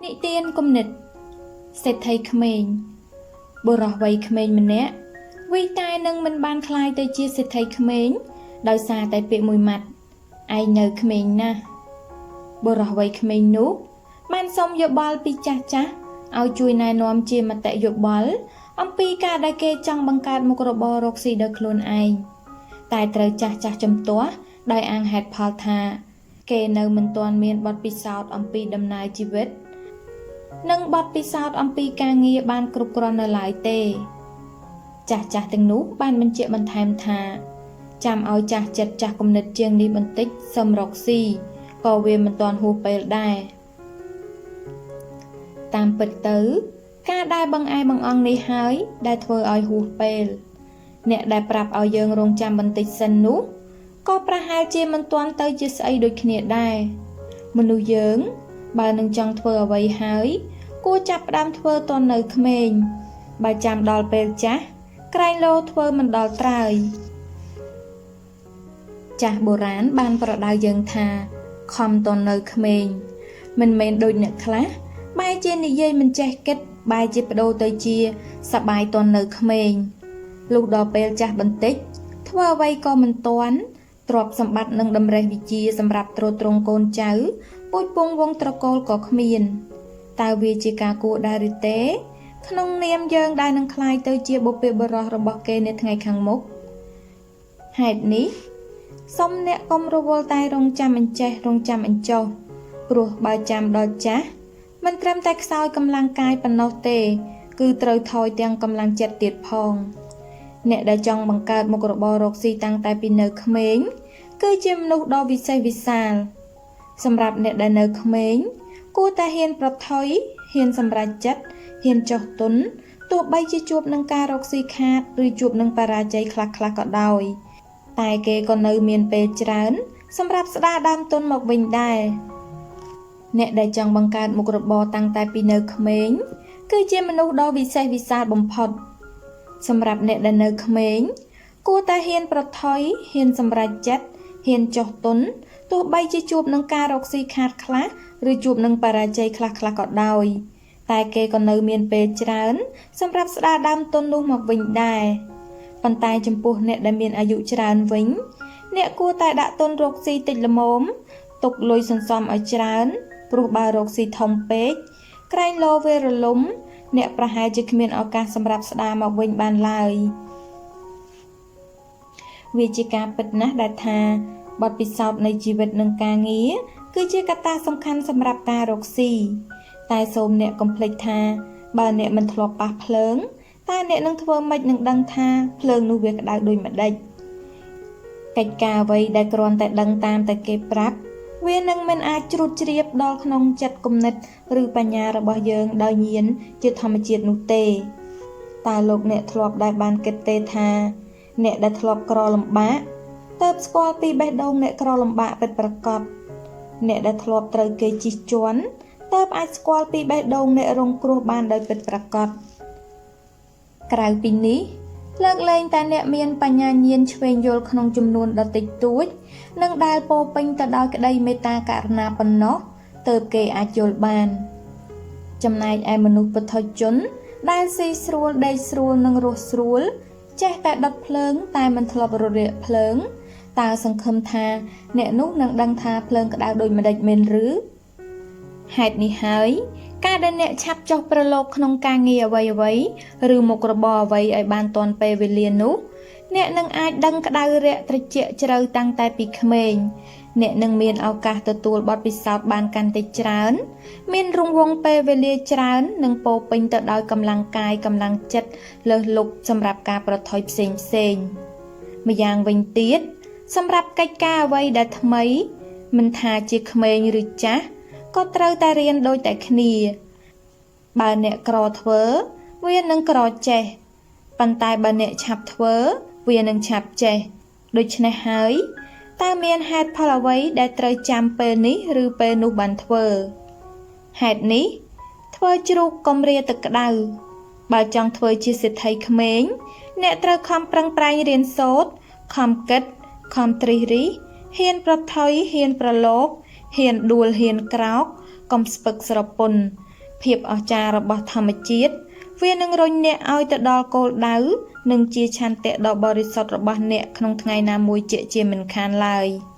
និទានគំនិតសេដ្ឋីក្មេងបុរសវ័យក្មេងម្នាក់វិតែនឹងមិនបានคลายទៅជាសេដ្ឋីក្មេងដោយសារតែពាក្យមួយម៉ាត់ឯងនៅក្មេងណាស់បុរសវ័យក្មេងនោះបានសុំយោបល់ពីចាស់ៗឲ្យជួយណែនាំជាមតិយោបល់អំពីការដែលគេចង់បង្កើតមុខរបររកស៊ីដោយខ្លួនឯងតែត្រូវចាស់ជំទាស់ដោយអាងហេតុផលថាគេនៅមិនទាន់មានបទពិសោធន៍អំពីដំណើរជីវិតនិងបទពិសោធន៍អំពីការងារបានគ្រប់គ្រាន់នៅឡើយទេចាស់ទាំងនោះបានបញ្ជាក់បន្ថែមថាចាំឲ្យចាស់ចិត្តចាស់គំនិតជាងនេះបន្តិចសឹមរកស៊ីក៏វាមិនទាន់ហួសពេលដែរតាមពិតទៅការដែលបង្អែបង្អង់នេះហើយដែលធ្វើឲ្យហួសពេលអ្នកដែលប្រាប់ឲ្យយើងរងចាំបន្តិចសិននោះក៏ប្រហែលជាមិនទាន់ទៅជាស្អីដូចគ្នាដែរមនុស្សយើងបើនឹងចង់ធ្វើអ្វីហើយគួរចាប់ផ្ដើមធ្វើតន់នៅក្មេងបើចាំដល់ពេលចាស់ក្រែងលោធ្វើមិនដល់ត្រើយចាស់បុរាណបានប្រដៅយើងថាខំតន់នៅក្មេងមិនមែនដូចអ្នកខ្លះបែរជានិយាយមិនចេះគិតបែរជាបដូរទៅជាសបាយតន់នៅក្មេងលុះដល់ពេលចាស់បន្តិចធ្វើអ្វីក៏មិនទាន់ទ្រព្យសម្បត្តិនិងតម្រេះវិជាសម្រាប់ទ្រទ្រង់កូនចៅពូជពង្សវង្សត្រកូលក៏គ្មានតើវាជាការគួរដែរឬទេក្នុងនាមយើងដែលនឹងក្លាយទៅជាបុព្វបុរសរបស់គេនៅថ្ងៃខាងមុខហេតុនេះសូមអ្នកកុំរវល់តែរងចាំអញ្ចេះរងចាំអញ្ចោះព្រោះបើចាំដល់ចាស់មិនត្រឹមតែខ្សោយកម្លាំងកាយប៉ុណ្ណោះទេគឺត្រូវថយទាំងកម្លាំងចិត្តទៀតផងអ្នកដែលចង់បង្កើតមុខរបររកស៊ីតាំងតែពីនៅក្មេងគឺជាមនុស្សដ៏វិសេសវិសាលសម្រាប់អ្នកដែលនៅក្មេងគួរតែហ៊ានប្រថុយហ៊ានសម្រេចចិត្តហ៊ានចុះទុនទោះបីជាជួបនឹងការរកស៊ីខាតឬជួបនឹងបរាជ័យខ្លះៗក៏ដោយតែគេក៏នៅមានពេលច្រើនសម្រាប់ស្ដារដើមទុនមកវិញដែរអ្នកដែលចង់បង្កើតមុខរបរតាំងតែពីនៅក្មេងគឺជាមនុស្សដ៏វិសេសវិសាលបំផុតសម្រាប់អ្នកដែលនៅក្មេងគួរតែហ៊ានប្រថុយហ៊ានសម្រេចចិត្តហ៊ានចុះទុនទោះបីជាជួបនឹងការរកស៊ីខាតខ្លះឬជួបនឹងបរាជ័យខ្លះៗក៏ដោយតែគេក៏នៅមានពេលច្រើនសម្រាប់ស្ដារដើមទុននោះមកវិញដែរប៉ុន្តែចំពោះអ្នកដែលមានអាយុច្រើនវិញអ្នកគួរតែដាក់ទុនរកស៊ីតិចល្មមទុកលុយសន្សំឲ្យច្រើនព្រោះបើរកស៊ីធំពេកក្រែងលោវារលំអ្នកប្រហែលជាគ្មានឱកាសសម្រាប់ស្ដារមកវិញបានឡើយវាជាការពិតណាស់ដែលថាបទពិសោធន៍នៃជីវិតនិងការងារគឺជាកត្តាសំខាន់សម្រាប់ការរកស៊ីតែសូមអ្នកកុំភ្លេចថាបើអ្នកមិនធ្លាប់ប៉ះភ្លើងតើអ្នកនឹងធ្វើម៉េចនឹងដឹងថាភ្លើងនោះវាក្តៅដូចម្ដេចកិច្ចការអ្វីដែលគ្រាន់តែដឹងតាមតែគេប្រាប់វានឹងមិនអាចជ្រួតជ្រាបដល់ក្នុងចិត្តគំនិតឬបញ្ញារបស់យើងដោយញៀនជាធម្មជាតិនោះទេតើលោកអ្នកធ្លាប់ដែលបានគិតទេថាអ្នកដែលធ្លាប់ក្រលំបាកទើបស្គាល់ពីបេះដូងអ្នកក្រលំបាកពិតប្រាកដអ្នកដែលធ្លាប់ត្រូវគេជិះជាន់ទើបអាចស្គាល់ពីបេះដូងអ្នករងគ្រោះបានដោយពិតប្រាកដក្រៅពីនេះលើកលែងតែអ្នកមានបញ្ញាញាណឆ្វេងយល់ក្នុងចំនួនដ៏តិចតួចនិងដែលពោពេញទៅដោយក្តីមេត្តាករុណាប៉ុណ្ណោះទើបគេអាចយល់បានចំណែកឯមនុស្សពុទ្ធជនដែលស៊ីស្រួលដេកស្រួលនិងរស់ស្រួលចេះតែដុតភ្លើងតែមិនធ្លាប់រលាកភ្លើងតើសង្ឃឹមថាអ្នកនោះនឹងដឹងថាភ្លើងក្តៅដូចម្ដេចមែនឬហេតុនេះហើយការដែលអ្នកឆាប់ចុះប្រឡូកក្នុងការងារអ្វីឬមុខរបរអ្វីឲ្យបានទាន់ពេលវេលានោះអ្នកនឹងអាចដឹងក្តៅរាក់ត្រជាក់ជ្រៅតាំងតែពីក្មេងអ្នកនឹងមានឱកាសទទួលបទពិសោធន៍បានកាន់តែច្រើនមានរង្វង់ពេលវេលាច្រើននិងពោពេញទៅដោយកម្លាំងកាយកម្លាំងចិត្តលើសលប់សម្រាប់ការប្រថុយផ្សេងម្យ៉ាងវិញទៀតសម្រាប់កិច្ចការអ្វីដែលថ្មីមិនថាជាក្មេងឬចាស់ក៏ត្រូវតែរៀនដូចតែគ្នាបើអ្នកក្រធ្វើវានឹងក្រចេះប៉ុន្តែបើអ្នកឆាប់ធ្វើវានឹងឆាប់ចេះដូច្នេះហើយតើមានហេតុផលអ្វីដែលត្រូវចាំពេលនេះឬពេលនោះបានធ្វើហេតុនេះធ្វើជ្រូកកុំរាទឹកក្តៅបើចង់ធ្វើជាសេដ្ឋីក្មេងអ្នកត្រូវខំប្រឹងប្រែងរៀនសូត្រខំគិតខំត្រិះរិះហ៊ានប្រថុយហ៊ានប្រឡូកហ៊ានដួលហ៊ានក្រោកកុំស្ពឹកស្រពន់ ភាពអស្ចារ្យរបស់ធម្មជាតិវានឹងរុញអ្នកឲ្យទៅដល់គោលដៅនិងជាឆន្ទៈដ៏បរិសុទ្ធរបស់អ្នកក្នុងថ្ងៃណាមួយជាមិនខានឡើយ។